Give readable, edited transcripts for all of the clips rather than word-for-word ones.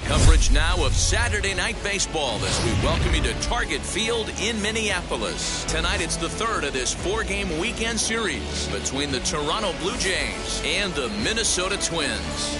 Coverage now of Saturday Night Baseball as we welcome you to Target Field in Minneapolis. Tonight it's the third of this four-game weekend series between the Toronto Blue Jays and the Minnesota Twins.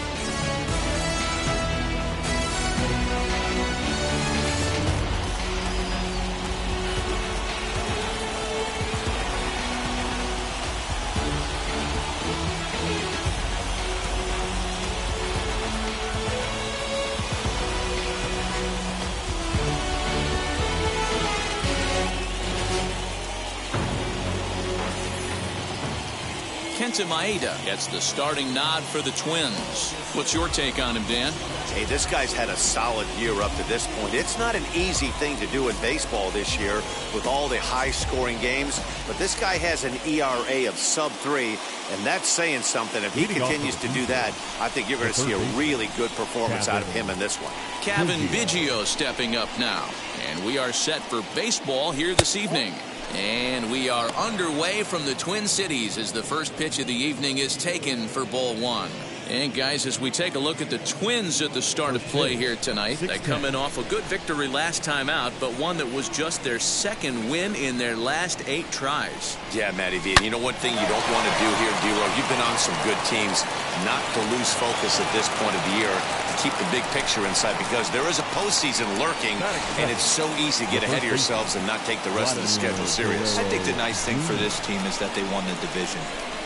Kenta Maeda gets the starting nod for the Twins. What's your take on him, Dan? Hey, this guy's had a solid year up to this point. It's not an easy thing to do in baseball this year with all the high-scoring games, but this guy has an ERA of sub-3, and that's saying something. If he continues to do that, I think you're going to see a really good performance out of him in this one. Kevin Biggio stepping up now, and we are set for baseball here this evening. And we are underway from the Twin Cities as the first pitch of the evening is taken for ball one. And guys, as we take a look at the Twins at the start of play here tonight, they come in off a good victory last time out, but one that was just their second win in their last 8 tries. Yeah, Matty V. And you know one thing you don't want to do here, D-Row, you've been on some good teams, not to lose focus at this point of the year, to keep the big picture inside, because there is a postseason lurking, and it's so easy to get ahead of yourselves and not take the rest of the schedule serious. I think the nice thing for this team is that they won the division.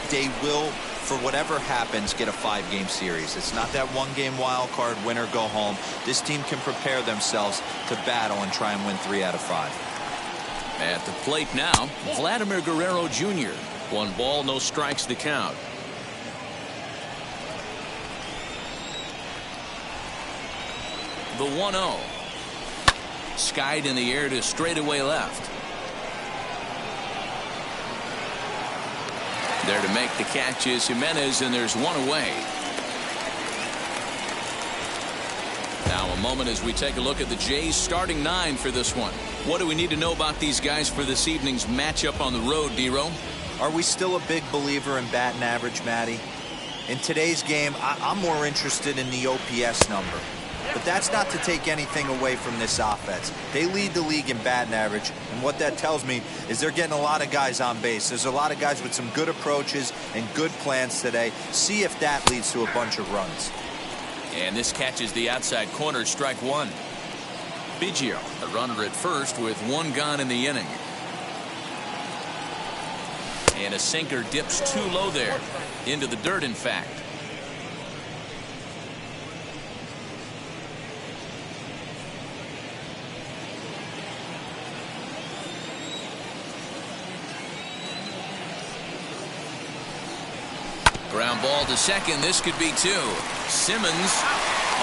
They will, for whatever happens, get a 5-game series. It's not that 1-game wild card, win or go home. This team can prepare themselves to battle and try and win 3 out of 5. At the plate now, Vladimir Guerrero Jr. 1 ball, no strikes the count. The 1-0. Skied in the air to straightaway left. There to make the catch is Jimenez, and there's 1 away. Now a moment as we take a look at the Jays starting 9 for this one. What do we need to know about these guys for this evening's matchup on the road, D-Row? Are we still a big believer in batting average, Matty? In today's game, I'm more interested in the OPS number. But that's not to take anything away from this offense. They lead the league in batting average, and what that tells me is they're getting a lot of guys on base. There's a lot of guys with some good approaches and good plans today. See if that leads to a bunch of runs. And this catches the outside corner, strike 1. Biggio, a runner at first with 1 gone in the inning. And a sinker dips too low there. Into the dirt, in fact. Ground ball to second. This could be 2. Simmons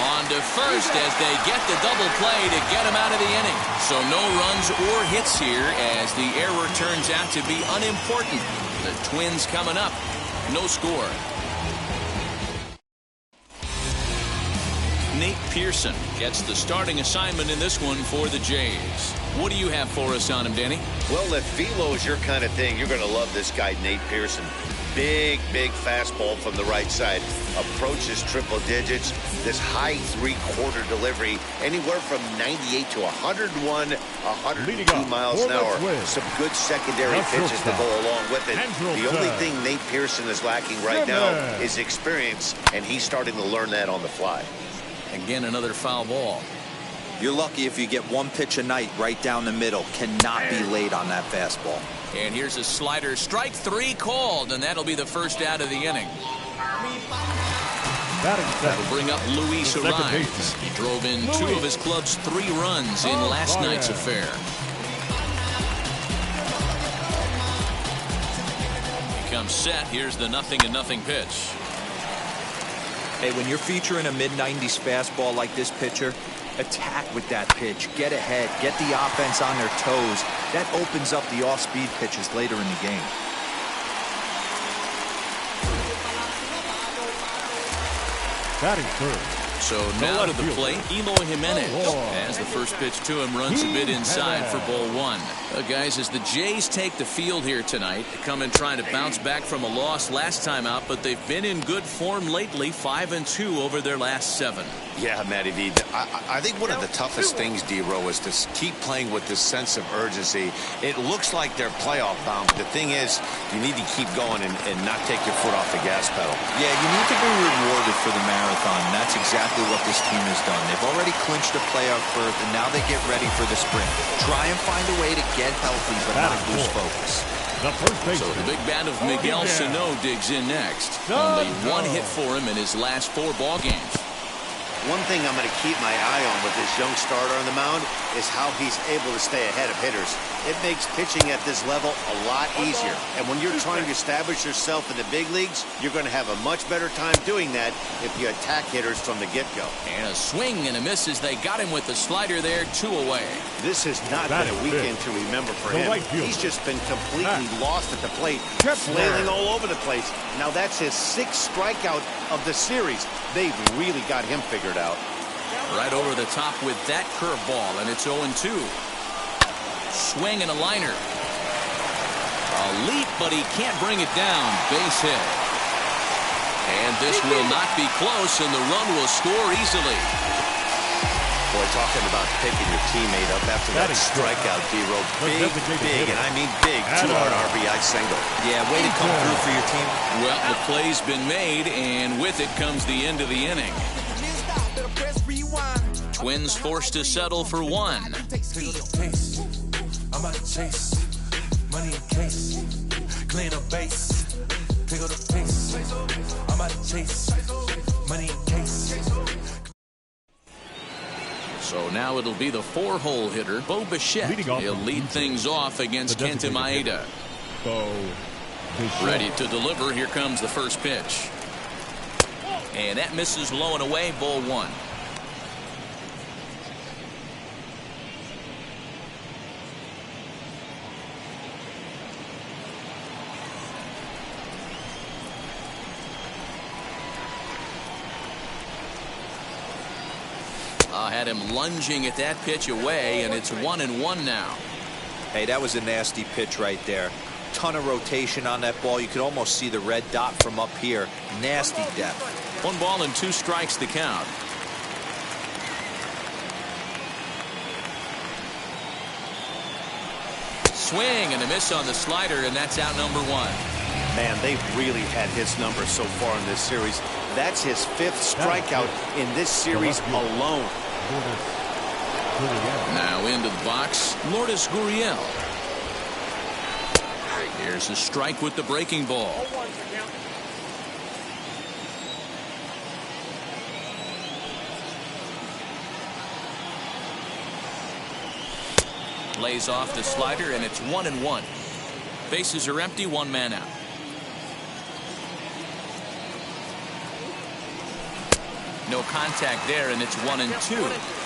on to first as they get the double play to get him out of the inning. So no runs or hits here as the error turns out to be unimportant. The Twins coming up. No score. Nate Pearson gets the starting assignment in this one for the Jays. What do you have for us on him, Danny? Well, if velo is your kind of thing, you're going to love this guy, Nate Pearson. Big fastball from the right side. Approaches triple digits. This high 3/4 delivery, anywhere from 98 to 101, 102 miles an hour. Some good secondary pitches to go along with it. The only thing Nate Pearson is lacking right now is experience, and he's starting to learn that on the fly. Again, another foul ball. You're lucky if you get 1 pitch a night right down the middle. Cannot be late on that fastball. And here's a slider. Strike 3 called, and that'll be the first out of the inning. That'll bring up Luis Ariz. He drove in 2 of his club's 3 runs in last night's affair. He comes set. Here's the 0-0 pitch. Hey, when you're featuring a mid-90s fastball like this pitcher, attack with that pitch. Get ahead. Get the offense on their toes. That opens up the off-speed pitches later in the game. Batting third, So now to the plate, Eloy Jimenez. As the first pitch to him runs a bit inside for ball one. Guys, as the Jays take the field here tonight, they come in trying to bounce back from a loss last time out, but they've been in good form lately, 5-2 over their last 7. Yeah, Matty V. I think one of the toughest things, D-Row, is to keep playing with this sense of urgency. It looks like they're playoff bound, but the thing is, you need to keep going and not take your foot off the gas pedal. Yeah, you need to be rewarded for the marathon, and that's exactly what this team has done. They've already clinched a playoff berth, and now they get ready for the sprint. Try and find a way to get healthy, but not lose focus. So the big bat of Miguel Sano digs in next. Only one hit for him in his last 4 ball games. One thing I'm going to keep my eye on with this young starter on the mound is how he's able to stay ahead of hitters. It makes pitching at this level a lot easier. And when you're trying to establish yourself in the big leagues, you're going to have a much better time doing that if you attack hitters from the get-go. And a swing and a miss as they got him with the slider there, 2 away. This has not been a weekend to remember for him. He's just been completely lost at the plate, flailing all over the place. Now that's his 6th strikeout of the series. They've really got him figured out. Right over the top with that curveball, and it's 0-2. Swing and a liner. A leap, but he can't bring it down. Base hit. And this will not be close, and the run will score easily. Boy, talking about picking your teammate up after that strikeout, D-Row. Big, and I mean big, 2-run RBI single. Yeah, way to come through for your team. Well, the play's been made, and with it comes the end of the inning. Twins forced to settle for 1. I'm out to chase money in case, clean up base, pick up the pace. I'm out to chase money in case. So now it'll be the 4-hole hitter, Bo Bichette. He'll lead things off against Kenta Maeda. Ready to deliver. Here comes the first pitch. And that misses low and away, ball 1. Had him lunging at that pitch away, and it's 1-1 now. Hey, that was a nasty pitch right there. Ton of rotation on that ball. You could almost see the red dot from up here. Nasty depth. 1 ball and 2 strikes the count. Swing and a miss on the slider, and that's out number 1. Man, they've really had his number so far in this series. That's his 5th strikeout in this series alone. Now into the box, Lourdes Gurriel. Here's a strike with the breaking ball. Lays off the slider, and it's 1-1. Bases are empty, 1 man out. No contact there, and it's 1-2.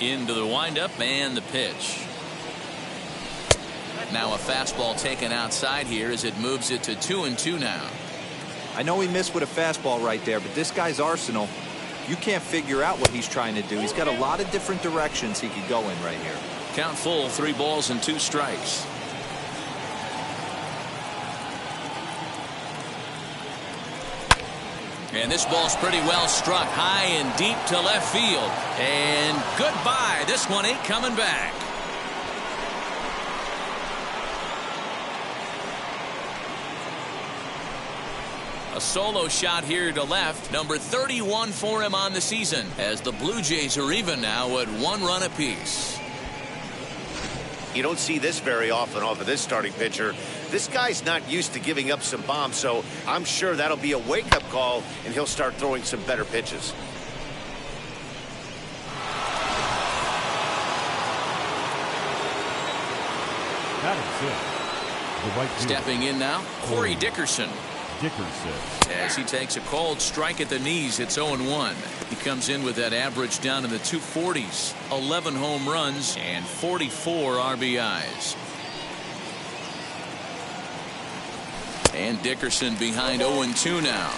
Into the windup and the pitch. Now a fastball taken outside here as it moves it to 2-2 now. I know he missed with a fastball right there, but this guy's arsenal, you can't figure out what he's trying to do. He's got a lot of different directions he could go in right here. Count full, 3 balls and 2 strikes. And this ball's pretty well struck high and deep to left field. And goodbye. This one ain't coming back. A solo shot here to left. Number 31 for him on the season, as the Blue Jays are even now at 1 run apiece. You don't see this very often off of this starting pitcher. This guy's not used to giving up some bombs, so I'm sure that'll be a wake-up call, and he'll start throwing some better pitches. Stepping in now, Corey Dickerson. Dickerson. As he takes a cold strike at the knees, it's 0-1. He comes in with that average down in the 240s, 11 home runs and 44 RBIs. And Dickerson behind 0-2 now.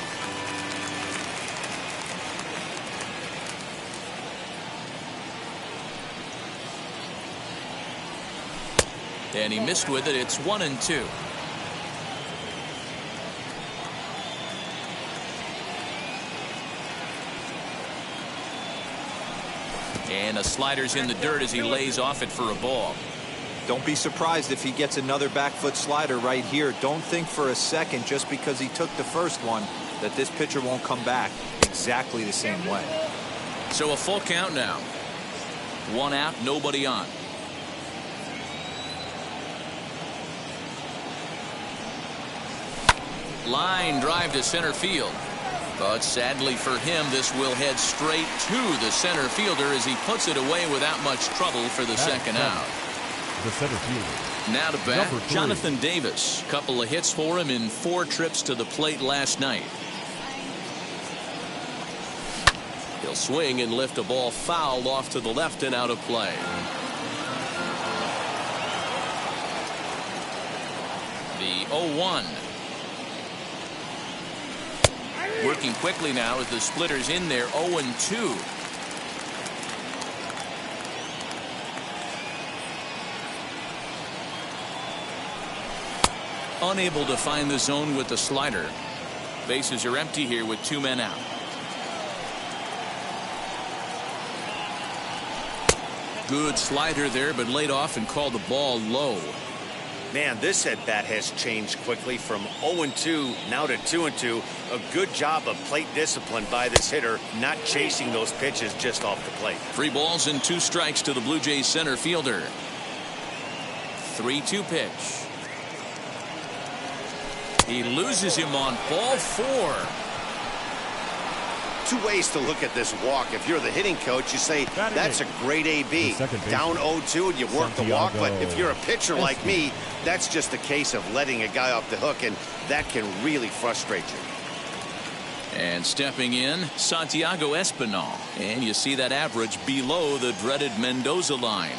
And he missed with it. It's 1-2. And a slider's in the dirt as he lays off it for a ball. Don't be surprised if he gets another back foot slider right here. Don't think for a second, just because he took the first one, that this pitcher won't come back exactly the same way. So a full count now. One out, nobody on. Line drive to center field. But sadly for him, this will head straight to the center fielder as he puts it away without much trouble for the second out. The center fielder. Now to bat, Jonathan Davis. Couple of hits for him in 4 trips to the plate last night. He'll swing and lift a ball foul off to the left and out of play. The 0-1. Working quickly now as the splitter's in there. 0-2. Unable to find the zone with the slider. Bases are empty here with 2 men out. Good slider there, but laid off and called the ball low. Man, this at bat has changed quickly from 0-2 now to 2-2. A good job of plate discipline by this hitter, not chasing those pitches just off the plate. 3 balls and 2 strikes to the Blue Jays center fielder. 3-2 pitch. He loses him on ball 4. 2 ways to look at this walk. If you're the hitting coach, you say that's a great AB. Down 0-2 and you work the walk. But if you're a pitcher like me, that's just a case of letting a guy off the hook, and that can really frustrate you. And stepping in, Santiago Espinal. And you see that average below the dreaded Mendoza line.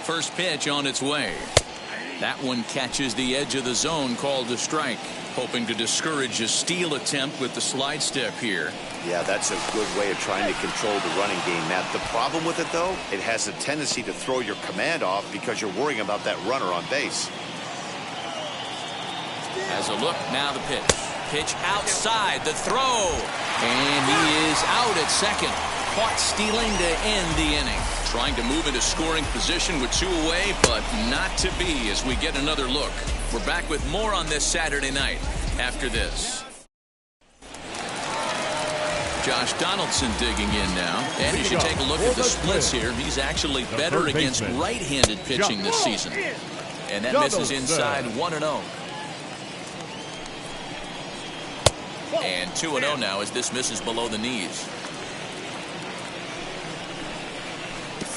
First pitch on its way. That one catches the edge of the zone, called a strike. Hoping to discourage a steal attempt with the slide step here. Yeah, that's a good way of trying to control the running game, Matt. The problem with it, though, it has a tendency to throw your command off because you're worrying about that runner on base. As a look, now the pitch. Pitch outside, the throw. And he is out at second. Caught stealing to end the inning. Trying to move into scoring position with 2 away, but not to be as we get another look. We're back with more on this Saturday night after this. Josh Donaldson digging in now. And you should take a look at the splits here. He's actually better against right-handed pitching this season. And that misses inside 1-0. And 2-0 now as this misses below the knees.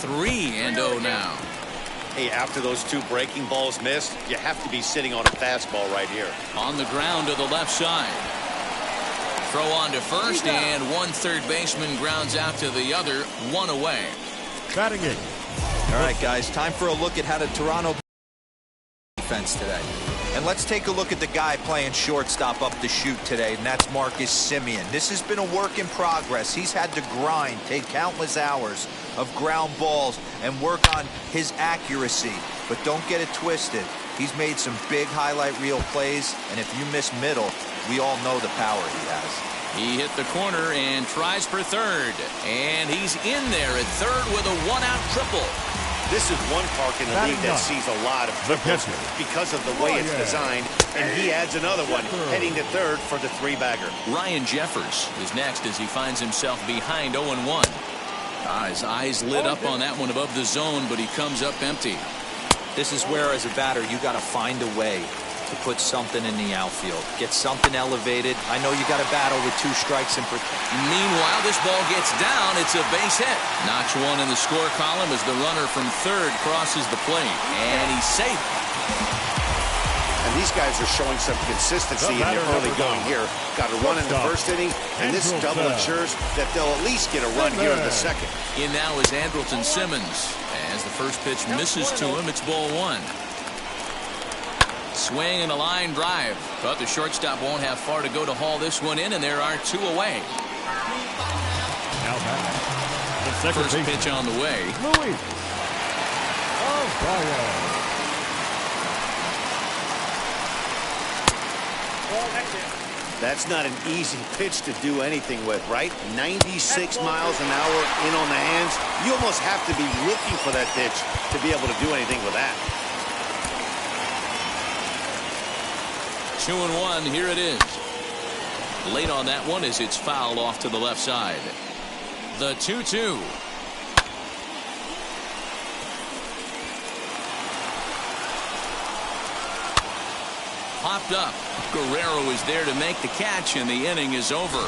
3-0 now. Hey, after those 2 breaking balls missed, you have to be sitting on a fastball right here. On the ground to the left side. Throw on to first, and one third baseman grounds out to the other, 1 away. Batting it. All right, guys, time for a look at how the Toronto defense today. And let's take a look at the guy playing shortstop up the chute today, and that's Marcus Semien. This has been a work in progress. He's had to grind, take countless hours of ground balls and work on his accuracy. But don't get it twisted. He's made some big highlight reel plays, and if you miss middle, we all know the power he has. He hit the corner and tries for third. And he's in there at third with a 1-out triple. This is one park in the league that sees a lot of triples because of the way it's designed, and he adds another one, heading to third for the 3-bagger. Ryan Jeffers is next as he finds himself behind 0-1. His eyes lit up on that one above the zone, but he comes up empty. This is where, as a batter, you got to find a way to put something in the outfield. Get something elevated. I know you got to battle with 2 strikes in Meanwhile, this ball gets down. It's a base hit. Notch 1 in the score column as the runner from third crosses the plate. And he's safe. And these guys are showing some consistency in their early going here. Got a run in the first inning, and this double ensures that they'll at least get a run here in the second. In now is Andrelton Simmons. As the first pitch misses to him, it's ball one. Swing and a line drive. But the shortstop won't have far to go to haul this one in, and there are two away. Now back. The second First pitch on the way. Louis. That's not an easy pitch to do anything with, right? 96 miles an hour in on the hands. You almost have to be looking for that pitch to be able to do anything with that. 2-1, here it is. Late on that one as it's fouled off to the left side. The 2-2. Popped up. Guerrero is there to make the catch, and the inning is over.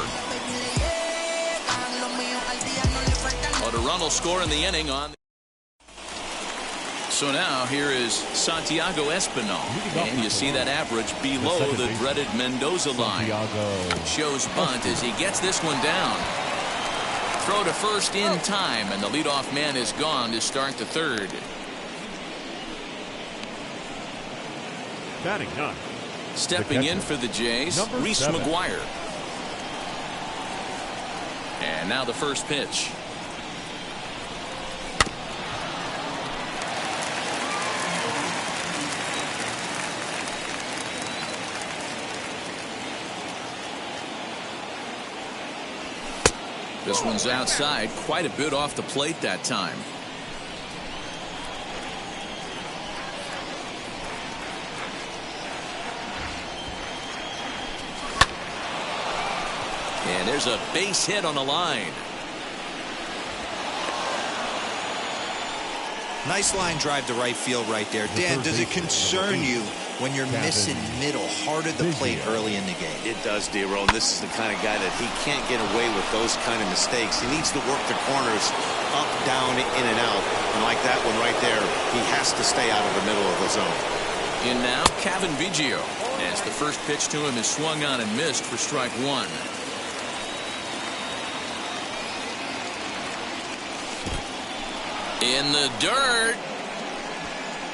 But a run will score in the inning on. So now here is Santiago Espinal, and you see that average below the dreaded Mendoza line. Shows bunt as he gets this one down. Throw to first in time, and the leadoff man is gone to start the third. Batting none. Stepping in for the Jays, Reese McGuire. And now the first pitch. This one's outside, quite a bit off the plate that time. And there's a base hit on the line. Nice line drive to right field right there. Dan, does it concern you when you're missing middle hard at the plate early in the game? It does, D-Roll, and this is the kind of guy that he can't get away with those kind of mistakes. He needs to work the corners up, down, in and out. And like that one right there, he has to stay out of the middle of the zone. In now, Kevin Biggio. As the first pitch to him is swung on and missed for strike one. In the dirt.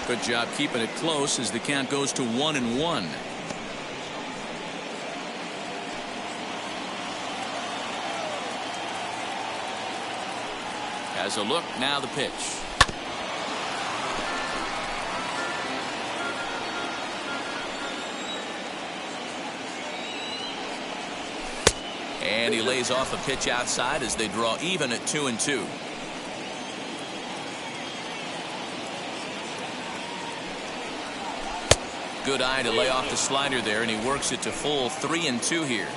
Good job keeping it close as the count goes to 1-1. Has a look, now the pitch. And he lays off a pitch outside as they draw even at 2-2. Good eye to lay off the slider there, and he works it to full 3-2 here.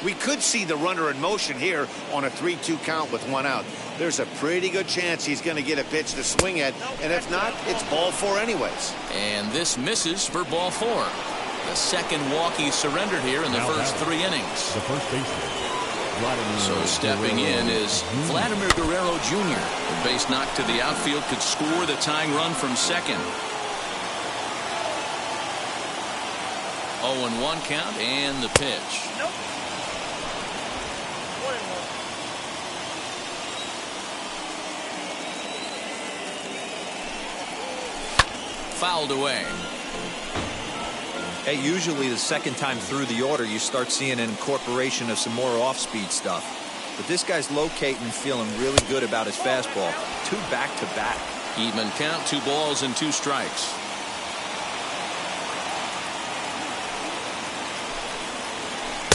We could see the runner in motion here on a 3-2 count with one out. There's a pretty good chance he's going to get a pitch to swing at, and if not, it's ball four anyways. And this misses for ball four. The second walk he surrendered here in the first 3 innings. The first baseman. So stepping in is Vladimir Guerrero Jr. The base knock to the outfield could score the tying run from second. 0-1 count and the pitch. Nope. 1-1. Fouled away. Hey, usually the second time through the order you start seeing an incorporation of some more off-speed stuff. But this guy's locating and feeling really good about his fastball. 2 back-to-back. Even count, 2 balls and 2 strikes.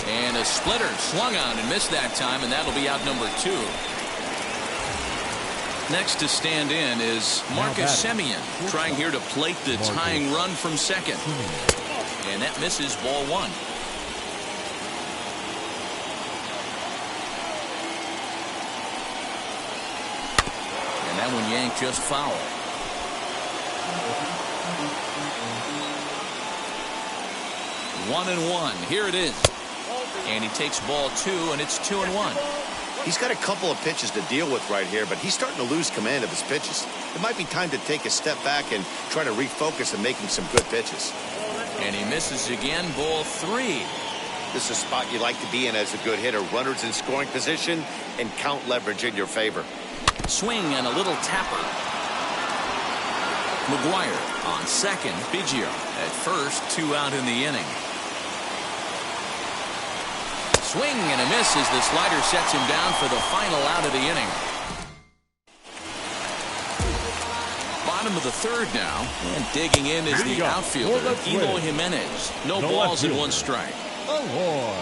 And a splitter swung on and missed that time, and that'll be out number 2. Next to stand in is Marcus Semien, trying here to plate the tying run from second. And that misses ball 1. And that one yanked just foul. One and one. Here it is. And he takes ball 2, and it's 2-1. He's got a couple of pitches to deal with right here, but he's starting to lose command of his pitches. It might be time to take a step back and try to refocus on making some good pitches. And he misses again, ball 3. This is a spot you like to be in as a good hitter. Runners in scoring position and count leverage in your favor. Swing and a little tapper. McGuire on second. Biggio at first. 2 out in the inning. Swing and a miss as the slider sets him down for the final out of the inning. Bottom of the 3rd now, and digging in is the outfielder, Eloy Jimenez. No balls and 1 strike. Eloy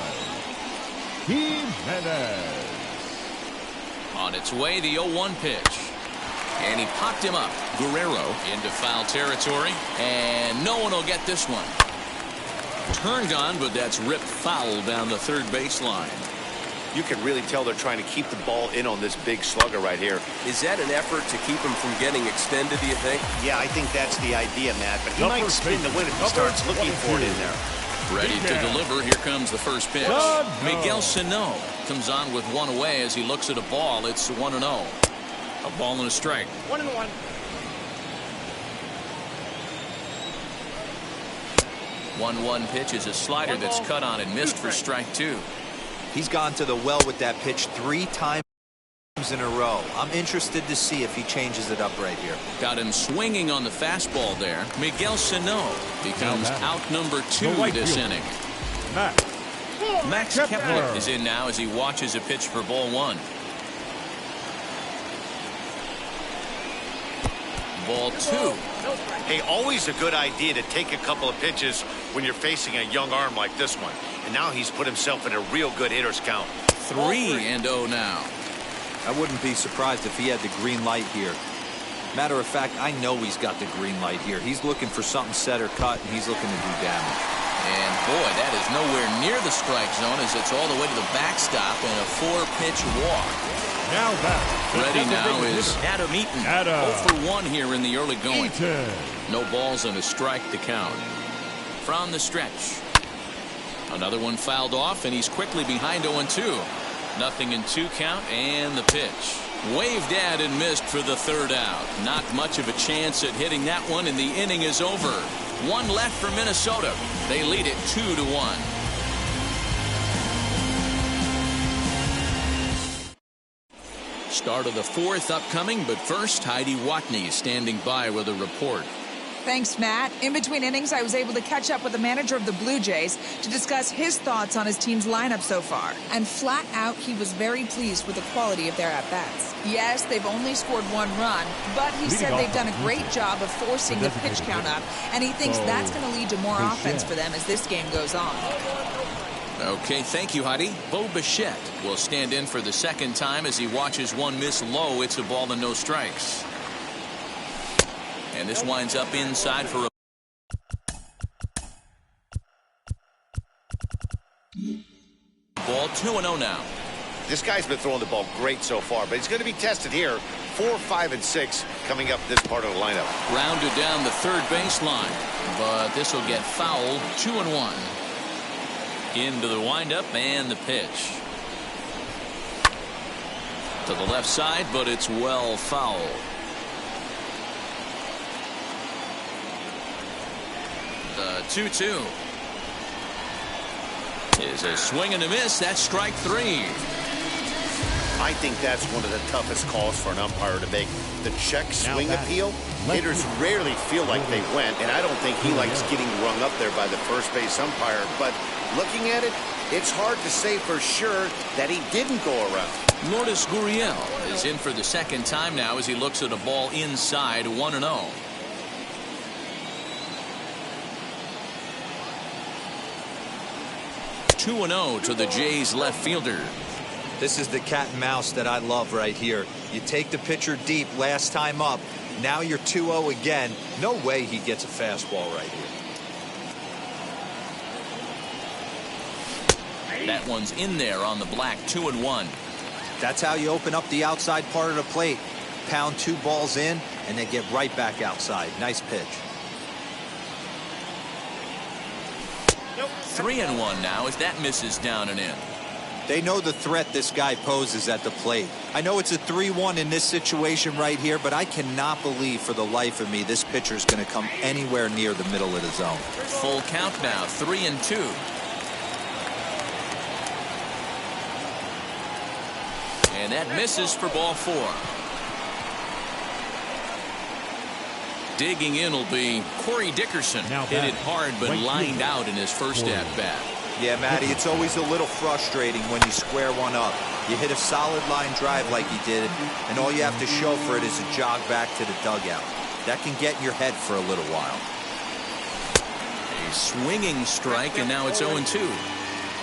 Jimenez. On its way, the 0-1 pitch. And he popped him up. Guerrero into foul territory, and no one will get this one. Turned on, but that's ripped foul down the 3rd baseline. You can really tell they're trying to keep the ball in on this big slugger right here. Is that an effort to keep him from getting extended, do you think? Yeah, I think that's the idea, Matt. But he might spin the win if he starts looking for it in there. Ready to deliver. Here comes the first pitch. Miguel Sano comes on with 1 away as he looks at a ball. It's 1-0. A ball and a strike. 1-1. 1-1 pitch is a slider that's cut on and missed for strike 2. He's gone to the well with that pitch 3 times in a row. I'm interested to see if he changes it up right here. Got him swinging on the fastball there. Miguel Sano becomes out number 2 this inning. Max Kepler is in now as he watches a pitch for ball 1. Ball 2. Hey, always a good idea to take a couple of pitches when you're facing a young arm like this one. And now he's put himself in a real good hitter's count. 3-0 now. I wouldn't be surprised if he had the green light here. Matter of fact, I know he's got the green light here. He's looking for something set or cut, and he's looking to do damage. And boy, that is nowhere near the strike zone as it's all the way to the backstop and a 4-pitch walk. Now back. Ready now is Adam Eaton. 0 for 1 here in the early going. No balls and a strike to count. From the stretch. Another one fouled off, and he's quickly behind 0-2. 0-2 count, and the pitch. Waved at and missed for the 3rd out. Not much of a chance at hitting that one, and the inning is over. 1 left for Minnesota. They lead it 2-1. Start of the 4th upcoming, but first, Heidi Watney is standing by with a report. Thanks, Matt. In between innings, I was able to catch up with the manager of the Blue Jays to discuss his thoughts on his team's lineup so far. And flat out, he was very pleased with the quality of their at-bats. Yes, they've only scored 1 run, but he said they've done a great job of forcing the pitch count up, and he thinks that's going to lead to more offense for them as this game goes on. Okay, thank you, Heidi. Bo Bichette will stand in for the 2nd time as he watches one miss low. It's a ball and no strikes. And this winds up inside for a ball. 2-0 now. This guy's been throwing the ball great so far, but he's going to be tested here. 4, 5, and 6 coming up this part of the lineup. Rounded down the 3rd baseline, but this will get fouled. 2-1. Into the windup and the pitch. To the left side, but it's well fouled. The 2-2 is a swing and a miss. That's strike 3. I think that's one of the toughest calls for an umpire to make. The check swing appeal. Hitters rarely feel like they went, and I don't think he likes getting rung up there by the first base umpire. But looking at it, it's hard to say for sure that he didn't go around. Lourdes Gurriel is in for the 2nd time now as he looks at a ball inside. 1-0. To the Jays left fielder. This is the cat and mouse that I love right here. You take the pitcher deep last time up. Now you're 2-0 again. No way he gets a fastball right here. That one's in there on the black. 2-1. That's how you open up the outside part of the plate. Pound 2 balls in and then get right back outside. Nice pitch. 3-1 now as that misses down and in. They know the threat this guy poses at the plate. I know it's a 3-1 in this situation right here, but I cannot believe for the life of me this pitcher is going to come anywhere near the middle of the zone. Full count now, 3-2. And that misses for ball 4. Digging in will be Corey Dickerson. Hit it hard but lined out in his first at-bat. Yeah, Matty, it's always a little frustrating when you square one up. You hit a solid line drive like he did, and all you have to show for it is a jog back to the dugout. That can get in your head for a little while. A swinging strike, and now it's 0-2.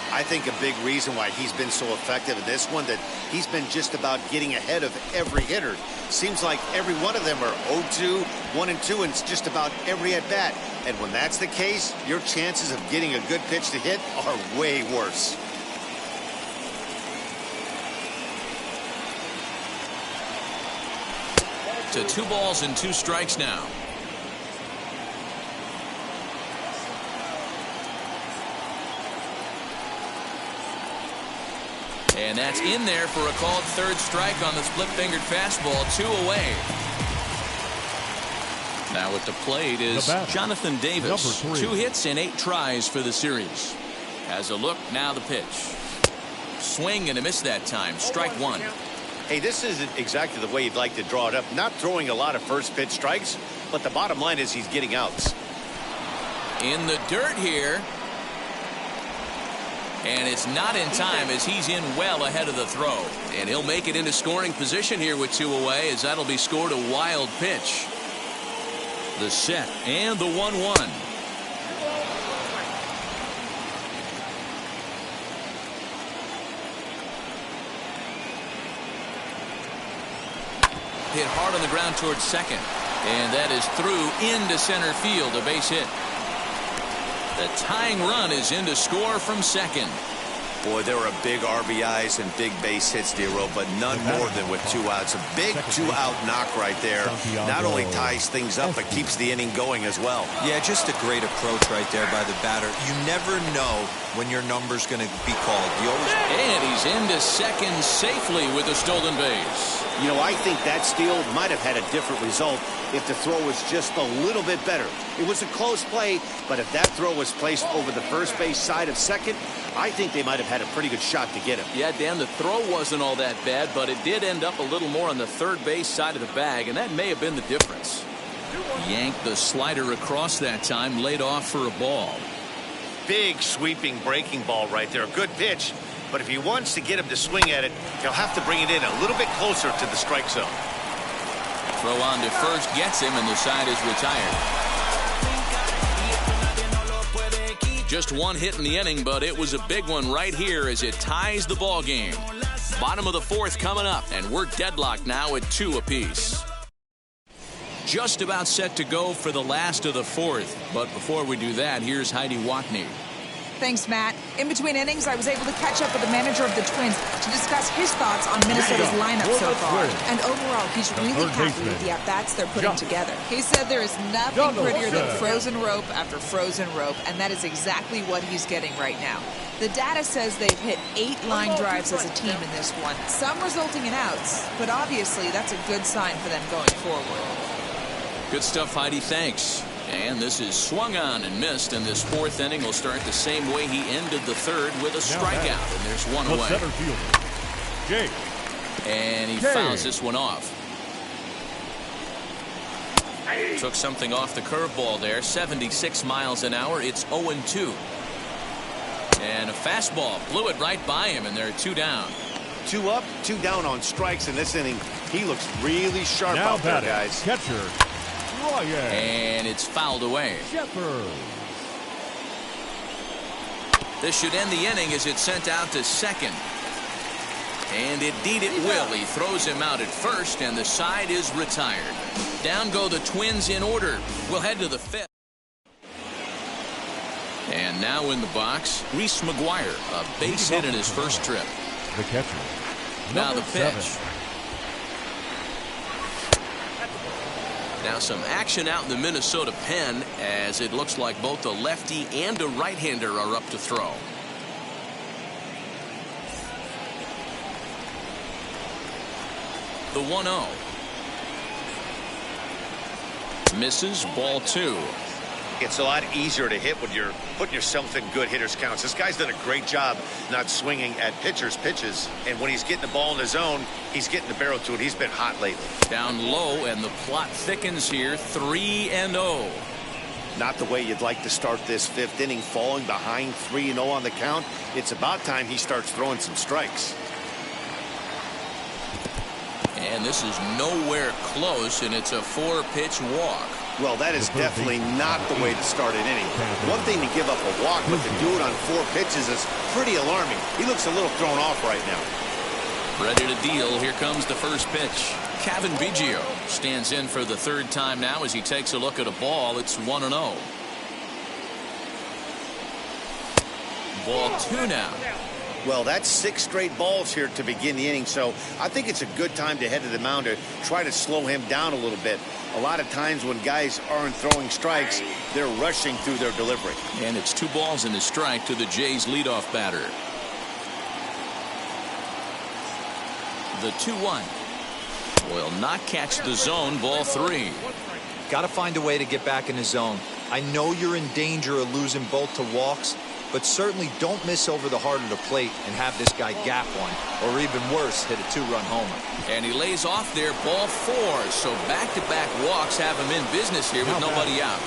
I think a big reason why he's been so effective in this one, that he's been just about getting ahead of every hitter. Seems like every one of them are 0-2, 1-2, and it's just about every at-bat. And when that's the case, your chances of getting a good pitch to hit are way worse. To 2 balls and 2 strikes now. And that's in there for a called third strike on the split-fingered fastball. 2 away. Now at the plate is Jonathan Davis. 2 hits and 8 tries for the series. Has a look, now the pitch. Swing and a miss that time. Strike 1. Hey, this isn't exactly the way you'd like to draw it up. Not throwing a lot of first pitch strikes, but the bottom line is he's getting outs. In the dirt here. And it's not in time as he's in well ahead of the throw. And he'll make it into scoring position here with 2 away, as that'll be scored a wild pitch. The set and the 1-1. Hit hard on the ground towards second. And that is through into center field, a base hit. The tying run is in to score from second. Boy, there were big RBIs and big base hits, Dero, but none more than with 2 outs. A big 2-out knock right there. Not only ties things up, but keeps the inning going as well. Yeah, just a great approach right there by the batter. You never know when your number's going to be called. You always... And he's into second safely with a stolen base. You know, I think that steal might have had a different result if the throw was just a little bit better. It was a close play, but if that throw was placed over the first base side of second, I think they might have had a pretty good shot to get him. Yeah, Dan, the throw wasn't all that bad, but it did end up a little more on the third base side of the bag, and that may have been the difference. Yanked the slider across that time, laid off for a ball. Big sweeping breaking ball right there. A good pitch, but if he wants to get him to swing at it, he'll have to bring it in a little bit closer to the strike zone. Throw on to first gets him, and the side is retired. Just 1 hit in the inning, but it was a big one right here as it ties the ball game. Bottom of the 4th coming up, and we're deadlocked now at 2 apiece. Just about set to go for the last of the 4th, but before we do that, here's Heidi Watney. Thanks, Matt. In between innings, I was able to catch up with the manager of the Twins to discuss his thoughts on Minnesota's lineup so far. And overall, he's really happy with the at-bats they're putting together. He said there is nothing prettier than frozen rope after frozen rope, and that is exactly what he's getting right now. The data says they've hit 8 line drives as a team in this one, some resulting in outs, but obviously that's a good sign for them going forward. Good stuff, Heidi. Thanks. And this is swung on and missed, and this 4th inning will start the same way he ended the 3rd with a strikeout, and there's 1 away. Center fielder, Jake. And he fouls this one off. Took something off the curveball there, 76 miles an hour. It's 0-2. And a fastball blew it right by him, and they're 2 down. 2 up, 2 down on strikes in this inning. He looks really sharp Now out there, guys. Catcher. And it's fouled away. This should end the inning as it's sent out to second. And indeed it will. He throws him out at first, and the side is retired. Down go the Twins in order. We'll head to the 5th. And now in the box, Reese McGuire, a base hit in his first trip. The catcher. Now the pitch. 7. Now some action out in the Minnesota pen, as it looks like both a lefty and a right-hander are up to throw. The 1-0. Misses, ball 2. It's a lot easier to hit when you're putting yourself in good hitters counts. This guy's done a great job not swinging at pitchers' pitches. And when he's getting the ball in the zone, he's getting the barrel to it. He's been hot lately. Down low, and the plot thickens here. 3-0. Not the way you'd like to start this 5th inning, falling behind 3-0 on the count. It's about time he starts throwing some strikes. And this is nowhere close, and it's a 4-pitch walk. Well, that is definitely not the way to start an inning. One thing to give up a walk, but to do it on 4 pitches is pretty alarming. He looks a little thrown off right now. Ready to deal. Here comes the first pitch. Kevin Biggio stands in for the 3rd time now as he takes a look at a ball. It's 1-0. Ball 2 now. Well, that's 6 straight balls here to begin the inning, so I think it's a good time to head to the mound to try to slow him down a little bit. A lot of times when guys aren't throwing strikes, they're rushing through their delivery. And it's 2 balls and a strike to the Jays' leadoff batter. The 2-1 will not catch the zone. Ball 3. Got to find a way to get back in the zone. I know you're in danger of losing both to walks, but certainly don't miss over the heart of the plate and have this guy gap one, or even worse, hit a 2-run homer. And he lays off there. Ball 4. So back-to-back walks have him in business here with nobody out.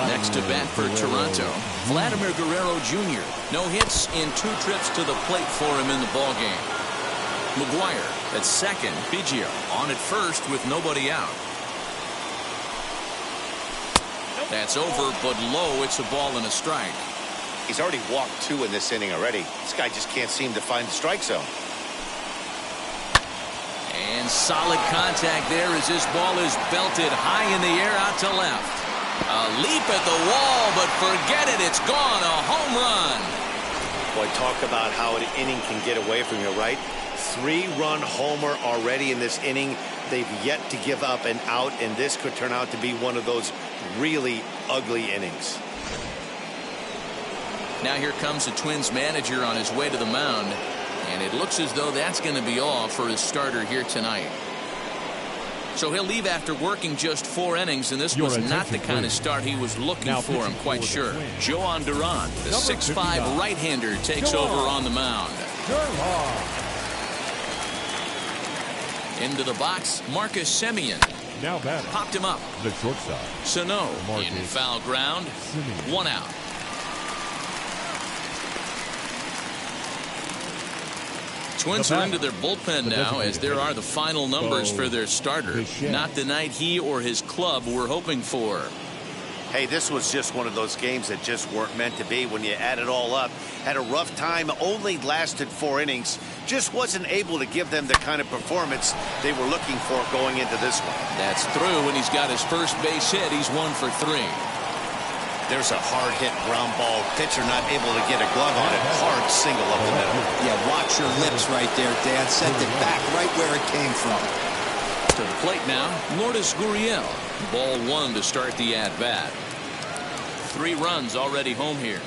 Next to bat for Toronto, Vladimir Guerrero Jr. No hits in 2 trips to the plate for him in the ballgame. McGuire at second. Biggio on at first with nobody out. That's over, but low. It's a ball and a strike. He's already walked 2 in this inning already. This guy just can't seem to find the strike zone. And solid contact there as this ball is belted high in the air out to left. A leap at the wall, but forget it. It's gone. A home run. Boy, talk about how an inning can get away from you, right? 3-run homer already in this inning. They've yet to give up an out, and this could turn out to be one of those really ugly innings. Now here comes the Twins manager on his way to the mound, and it looks as though that's going to be all for his starter here tonight. So he'll leave after working just 4 innings, and this was not the kind of start he was looking for, I'm quite sure. Joan Duran, the 6'5" right-hander, takes over on the mound. Into the box, Marcus Semien. Now batting. Popped him up. The shortstop. Sano in foul ground. 1 out. Twins are into their bullpen now as there are the final numbers for their starter. Not the night he or his club were hoping for. Hey, this was just one of those games that just weren't meant to be when you add it all up. Had a rough time, only lasted 4 innings. Just wasn't able to give them the kind of performance they were looking for going into this one. That's through, and he's got his first base hit. He's 1 for 3. There's a hard hit ground ball. Pitcher not able to get a glove on it. Hard single up the middle. Yeah, watch your lips right there, Dan. Sent it back right where it came from. To the plate now, Lourdes Gurriel. Ball 1 to start the at-bat. 3 runs already home here.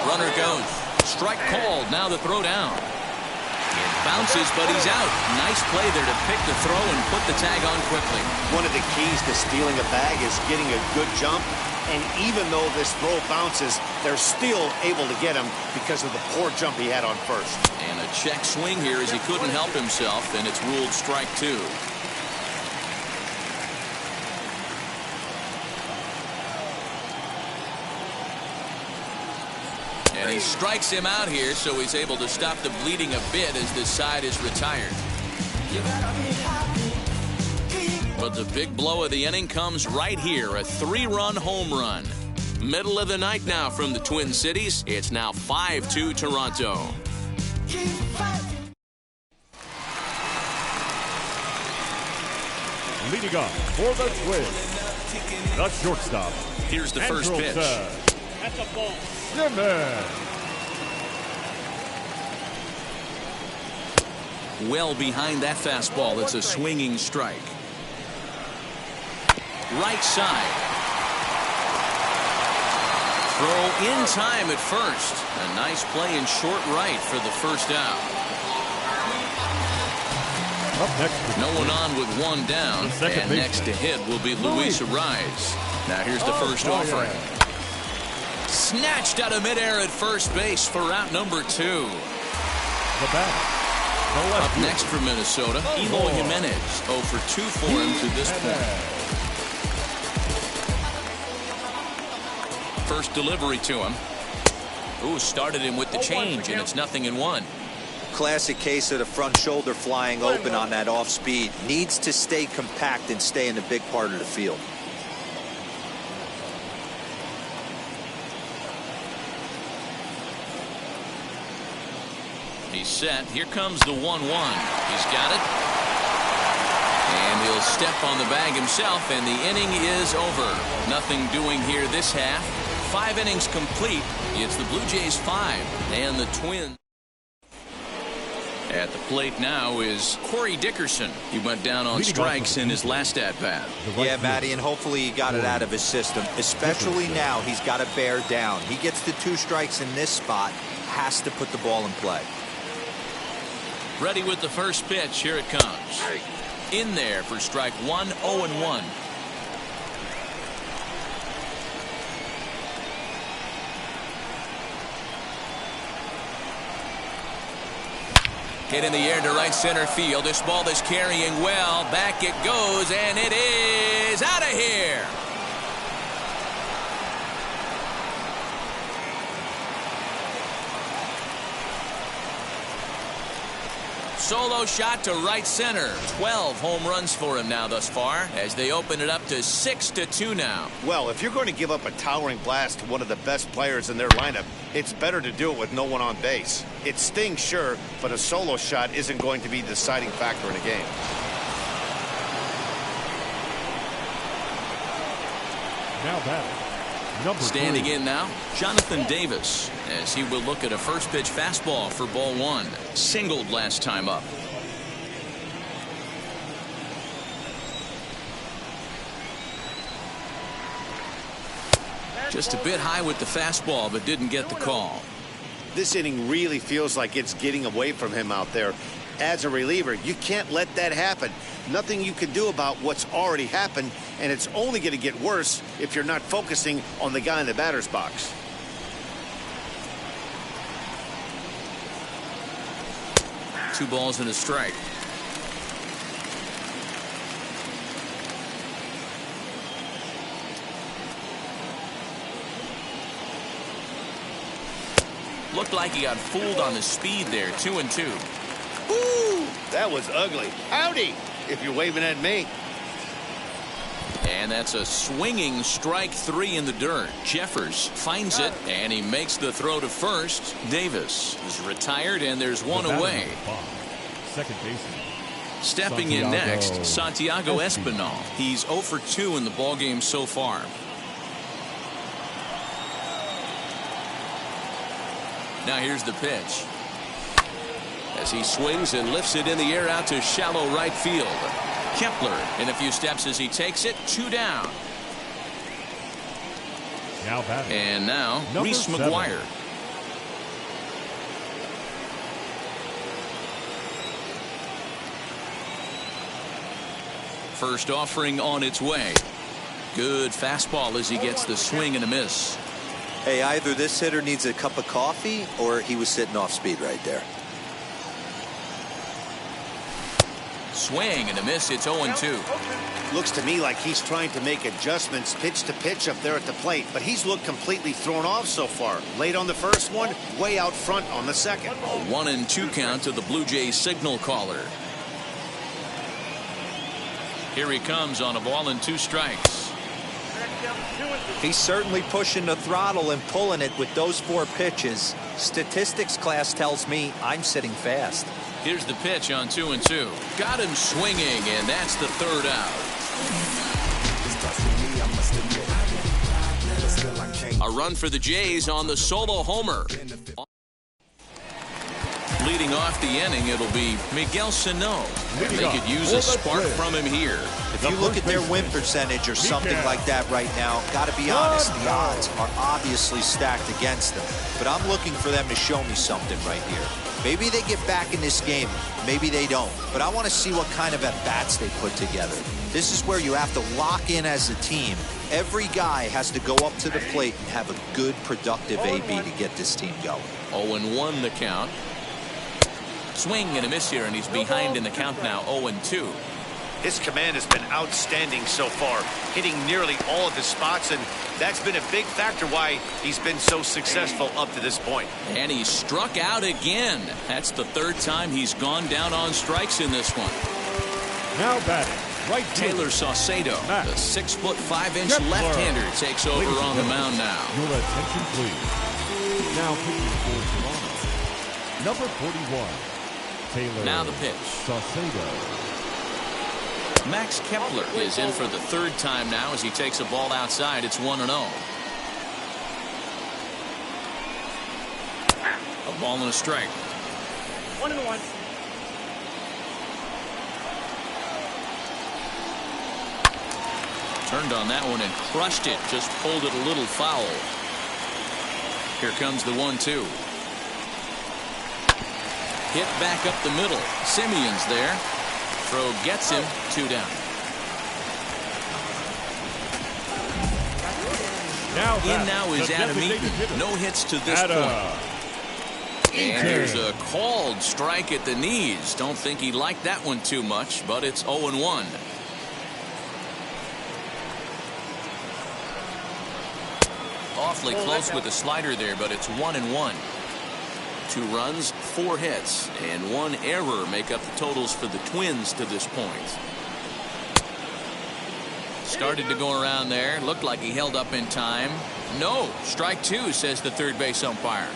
Runner goes. Strike called. Now the throw down. It bounces, but he's out. Nice play there to pick the throw and put the tag on quickly. One of the keys to stealing a bag is getting a good jump. And even though this throw bounces, they're still able to get him because of the poor jump he had on first. And a check swing here as he couldn't help himself, and it's ruled strike 2. And he strikes him out here, so he's able to stop the bleeding a bit as this side is retired. But the big blow of the inning comes right here, a 3-run home run. Middle of the night now from the Twin Cities. It's now 5-2 Toronto. Leading off for the Twins, the shortstop. Here's the first pitch. That's a ball. Well behind that fastball. It's a swinging strike. Right side. Throw in time at first. A nice play in short right for the first out. Up next, no one on with one down, and next to hit will be Luis Arise. Now here's the first offering. Yeah. Snatched out of midair at first base for out number 2. The batter. Up next for Minnesota, Eloy Jimenez. 0 for 2 for him to this point. First delivery to him. Ooh, started him with the change, and it's 0-1. Classic case of the front shoulder flying open on that off speed. Needs to stay compact and stay in the big part of the field. He's set. Here comes the 1-1. He's got it. And he'll step on the bag himself, and the inning is over. Nothing doing here this half. 5 innings complete. It's the Blue Jays 5 and the Twins. At the plate now is Corey Dickerson. He went down on strikes in his last at-bat. Yeah, Matty, and hopefully he got it out of his system. Especially now, he's got to bear down. He gets the 2 strikes in this spot, has to put the ball in play. Ready with the first pitch. Here it comes. In there for strike 1, 0-1. Hit in the air to right center field. This ball is carrying well. Back it goes, and it is out of here. Solo shot to right center. 12 home runs for him now thus far as they open it up to 6-2 now. Well, if you're going to give up a towering blast to one of the best players in their lineup, it's better to do it with no one on base. It stings, sure, but a solo shot isn't going to be the deciding factor in a game. Now batting. Standing in now, Jonathan Davis, as he will look at a first pitch fastball for ball 1. Singled last time up. Just a bit high with the fastball, but didn't get the call. This inning really feels like it's getting away from him out there. As a reliever, you can't let that happen. Nothing you can do about what's already happened, and it's only going to get worse if you're not focusing on the guy in the batter's box. Two balls and a strike. Looked like he got fooled on the speed there. 2-2. Woo! That was ugly. Howdy, if you're waving at me. And that's a swinging strike 3 in the dirt. Jeffers finds it, and he makes the throw to first. Davis is retired, and there's one away. Second baseman. Stepping in next, Santiago Espinal. He's 0 for 2 in the ballgame so far. Now here's the pitch. As he swings and lifts it in the air out to shallow right field. Kepler in a few steps as he takes it. 2 down. Now batting. And now Reese McGuire. First offering on its way. Good fastball as he gets the swing and a miss. Hey, either this hitter needs a cup of coffee or he was sitting off speed right there. Swing and a miss. It's 0-2. Looks to me like he's trying to make adjustments pitch to pitch up there at the plate, but he's looked completely thrown off so far. Late on the first one, way out front on the second. A 1-2 count to the Blue Jays signal caller. Here he comes on a ball and 2 strikes. He's certainly pushing the throttle and pulling it with those 4 pitches. Statistics class tells me I'm sitting fast. Here's the pitch on 2-2. Got him swinging, and that's the 3rd out. A run for the Jays on the solo homer. Leading off the inning, it'll be Miguel Sano. They could use a spark from him here. If you look at their win percentage or something like that right now, got to be honest, the odds are obviously stacked against them. But I'm looking for them to show me something right here. Maybe they get back in this game, maybe they don't. But I want to see what kind of at-bats they put together. This is where you have to lock in as a team. Every guy has to go up to the plate and have a good, productive AB to get this team going. 0-1 the count. Swing and a miss here, and he's behind in the count now, 0-2. His command has been outstanding so far, hitting nearly all of his spots, and that's been a big factor why he's been so successful up to this point. And he struck out again. That's the third time he's gone down on strikes in this one. Now batting, right Taylor Saucedo, the 6'5" left-hander, takes over on the mound now. Your attention, please. Now pitching for Toronto, number 41, Taylor. Now the pitch. Saucedo. Max Kepler is in for the third time now as he takes a ball outside. It's 1-0. A ball and a strike. 1-1. Turned on that one and crushed it. Just pulled it a little foul. Here comes the 1-2. Hit back up the middle. Simeon's there. Throw gets him. 2 down. Now is Adam Eaton. No hits to this point. And there's a called strike at the knees. Don't think he liked that one too much, but it's 0-1. Awfully close with the slider there, but it's 1-1. 2 runs, 4 hits, and 1 error make up the totals for the Twins to this point. Started to go around there. Looked like he held up in time. No, strike 2, says the third base umpire.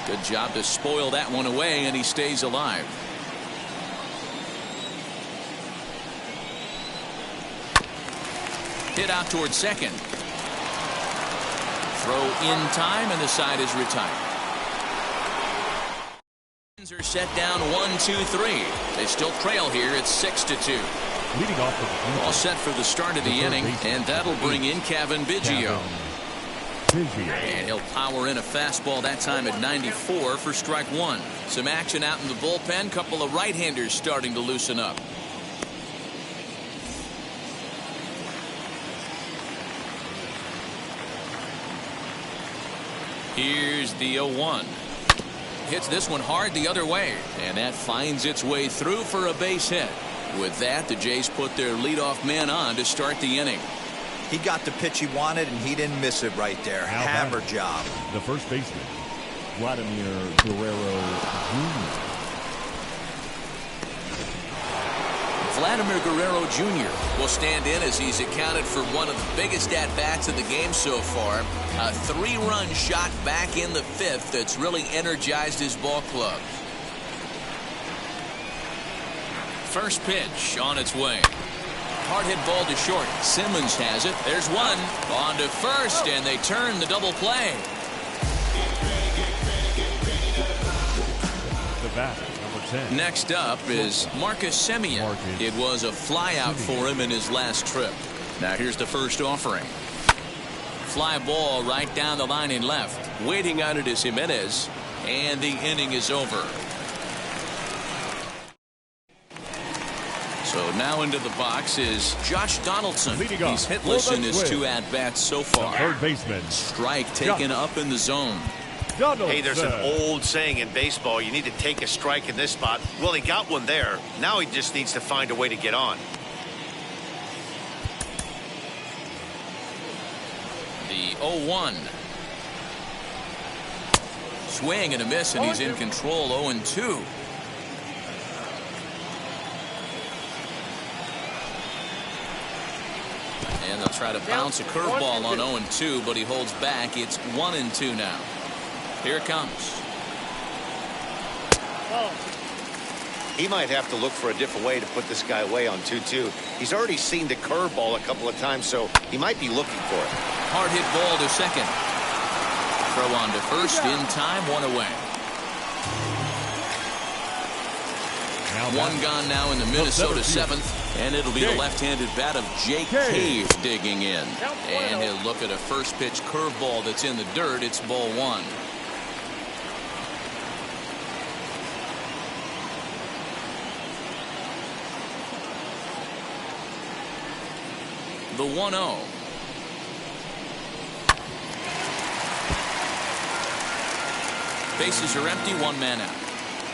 Good job to spoil that one away, and he stays alive. Hit out towards second. Throw in time, and the side is retired. Are set down 1-2-3. They still trail here. It's 6-2. Leading off all set for the start of the inning, and that'll bring in Kevin Biggio. And he'll power in a fastball that time at 94 for strike 1. Some action out in the bullpen. Couple of right-handers starting to loosen up. Here's the 0-1. Hits this one hard the other way, and that finds its way through for a base hit. With that, the Jays put their leadoff man on to start the inning. He got the pitch he wanted, and he didn't miss it right there. Hammer job. The first baseman, Vladimir Guerrero Jr. Vladimir Guerrero Jr. will stand in as he's accounted for one of the biggest at-bats of the game so far. A 3-run shot back in the 5th that's really energized his ball club. First pitch on its way. Hard hit ball to short. Simmons has it. There's one. On to first, and they turn the double play. The bat, number 10. Next up is Marcus Semien. It was a flyout for him in his last trip. Now here's the first offering. Fly ball right down the line in left. Waiting on it is Jimenez, and the inning is over. So now into the box is Josh Donaldson. He's hitless in his 2 at-bats so far. Third baseman. Strike taken up in the zone. Hey, there's an old saying in baseball, you need to take a strike in this spot. Well, he got one there. Now he just needs to find a way to get on. 0-1. Swing and a miss, and he's in control. 0-2. And they'll try to bounce a curveball on 0-2, but he holds back. It's 1-2 now. Here it comes. He might have to look for a different way to put this guy away on 2-2. He's already seen the curveball a couple of times, so he might be looking for it. Hard hit ball to second. Throw on to first in time, 1 away. One gone now in the Minnesota 7th, and it'll be the left-handed bat of Jake Cave digging in. And he'll look at a first pitch curveball that's in the dirt. It's ball 1. The 1-0. Bases are empty, 1 man out.